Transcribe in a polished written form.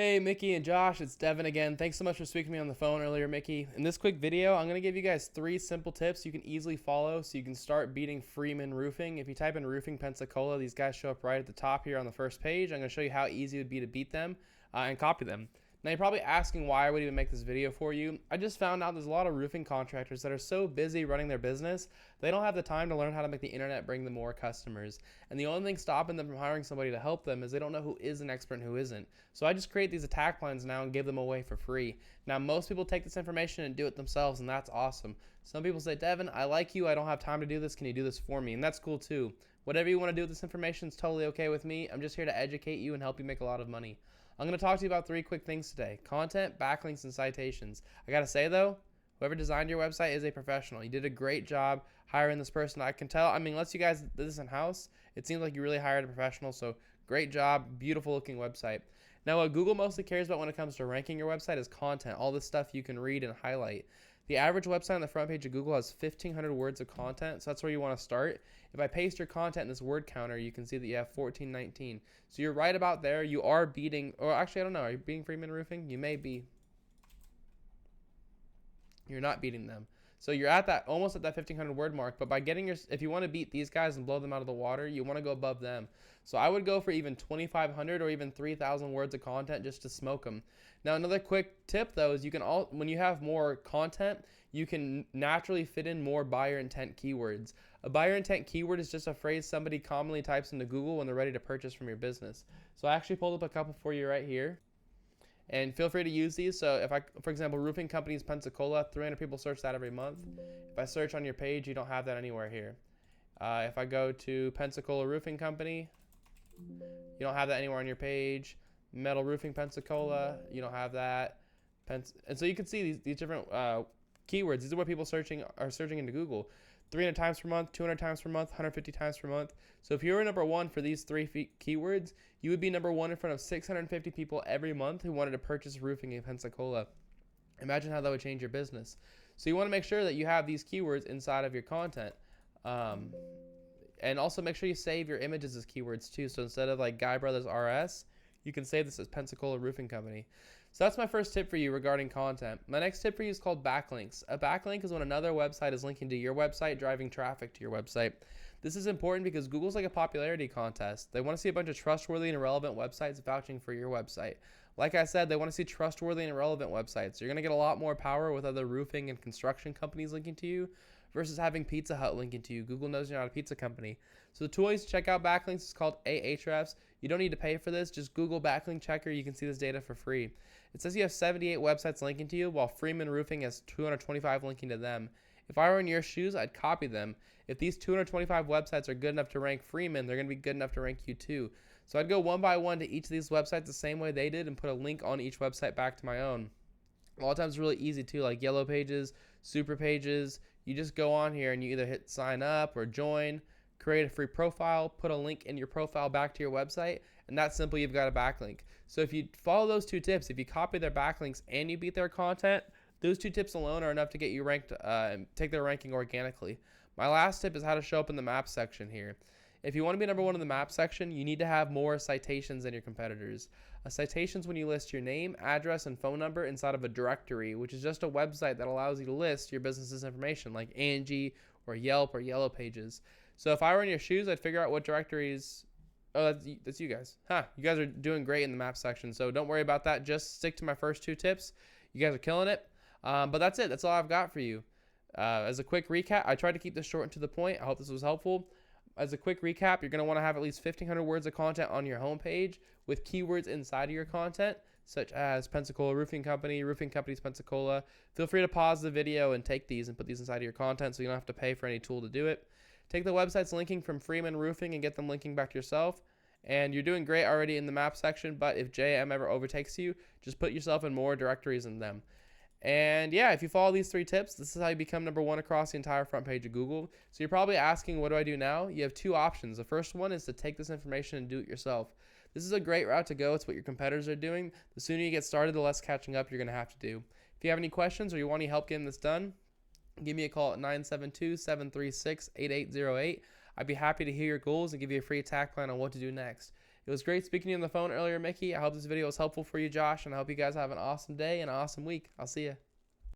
Hey, Mickey and Josh, it's Devin again. Thanks so much for speaking to me on the phone earlier, Mickey. In this quick video, I'm going to give you guys 3 simple tips you can easily follow so you can start beating Freeman Roofing. If you type in roofing Pensacola, these guys show up right at the top here on the first page. I'm going to show you how easy it would be to beat them and copy them. Now, you're probably asking why I would even make this video for you. I just found out there's a lot of roofing contractors that are so busy running their business, they don't have the time to learn how to make the internet bring them more customers. And the only thing stopping them from hiring somebody to help them is they don't know who is an expert and who isn't. So I just create these attack plans now and give them away for free. Now, most people take this information and do it themselves, and that's awesome. Some people say, Devin, I like you. I don't have time to do this. Can you do this for me? And that's cool too. Whatever you want to do with this information is totally okay with me. I'm just here to educate you and help you make a lot of money. I'm going to talk to you about 3 quick things today: content, backlinks, and citations. I got to say though, whoever designed your website is a professional. You did a great job hiring this person. I can tell, unless you guys did this in-house, it seems like you really hired a professional, so great job, beautiful looking website. Now, what Google mostly cares about when it comes to ranking your website is content, all the stuff you can read and highlight. The average website on the front page of Google has 1,500 words of content, so that's where you want to start. If I paste your content in this word counter, you can see that you have 1419. So you're right about there. You are beating, or actually, I don't know, are you beating Freeman Roofing? You may be. You're not beating them. So you're at that, almost at that 1,500 word mark, but by getting if you want to beat these guys and blow them out of the water, you want to go above them. So I would go for even 2,500 or even 3,000 words of content just to smoke them. Now, another quick tip though is when you have more content, you can naturally fit in more buyer intent keywords. A buyer intent keyword is just a phrase somebody commonly types into Google when they're ready to purchase from your business. So I actually pulled up a couple for you right here. And feel free to use these. So if for example, roofing companies Pensacola, 300 people search that every month. If I search on your page, you don't have that anywhere here. If I go to Pensacola Roofing Company, you don't have that anywhere on your page. Metal Roofing Pensacola, you don't have that. And so you can see these different keywords. These are what people are searching into Google. 300 times per month, 200 times per month, 150 times per month. So if you were number 1 for these 3 keywords, you would be number 1 in front of 650 people every month who wanted to purchase roofing in Pensacola. Imagine how that would change your business. So you want to make sure that you have these keywords inside of your content. And also make sure you save your images as keywords too. So instead of like Guy Brothers RS, you can save this as Pensacola Roofing Company. So that's my first tip for you regarding content. My next tip for you is called backlinks. A backlink is when another website is linking to your website, driving traffic to your website. This is important because Google's like a popularity contest. They want to see a bunch of trustworthy and relevant websites vouching for your website. Like I said, they want to see trustworthy and relevant websites. You're going to get a lot more power with other roofing and construction companies linking to you versus having Pizza Hut linking to you. Google knows you're not a pizza company. So the tool to check out backlinks is called Ahrefs. You don't need to pay for this. Just Google backlink checker. You can see this data for free. It says you have 78 websites linking to you, while Freeman Roofing has 225 linking to them. If I were in your shoes, I'd copy them. If these 225 websites are good enough to rank Freeman, they're going to be good enough to rank you too. So I'd go one by one to each of these websites the same way they did and put a link on each website back to my own. A lot of times it's really easy too, like Yellow Pages, Super Pages. You just go on here and you either hit sign up or join, create a free profile, put a link in your profile back to your website, and that's simple. You've got a backlink. So if you follow those 2 tips, if you copy their backlinks and you beat their content, those 2 tips alone are enough to get you ranked and take their ranking organically. My last tip is how to show up in the map section here. If you want to be number 1 in the map section, you need to have more citations than your competitors. A citation is when you list your name, address, and phone number inside of a directory, which is just a website that allows you to list your business's information, like Angie or Yelp or Yellow Pages. So if I were in your shoes, I'd figure out what directories. Oh, that's you guys. You guys are doing great in the map section, so don't worry about that. Just stick to my first 2 tips. You guys are killing it. But that's it. That's all I've got for you. As a quick recap, I tried to keep this short and to the point. I hope this was helpful. As a quick recap, you're going to want to have at least 1,500 words of content on your homepage with keywords inside of your content, such as Pensacola Roofing Company, Roofing Companies Pensacola. Feel free to pause the video and take these and put these inside of your content so you don't have to pay for any tool to do it. Take the websites linking from Freeman Roofing and get them linking back to yourself. And you're doing great already in the map section, but if JM ever overtakes you, just put yourself in more directories than them. And yeah, if you follow these 3 tips, this is how you become number 1 across the entire front page of Google. So you're probably asking, what do I do now? You have 2 options. The first one is to take this information and do it yourself. This is a great route to go. It's what your competitors are doing. The sooner you get started, the less catching up you're going to have to do. If you have any questions or you want any help getting this done, give me a call at 972-736-8808. I'd be happy to hear your goals and give you a free attack plan on what to do next. It was great speaking to you on the phone earlier, Mickey. I hope this video was helpful for you, Josh, and I hope you guys have an awesome day and an awesome week. I'll see you.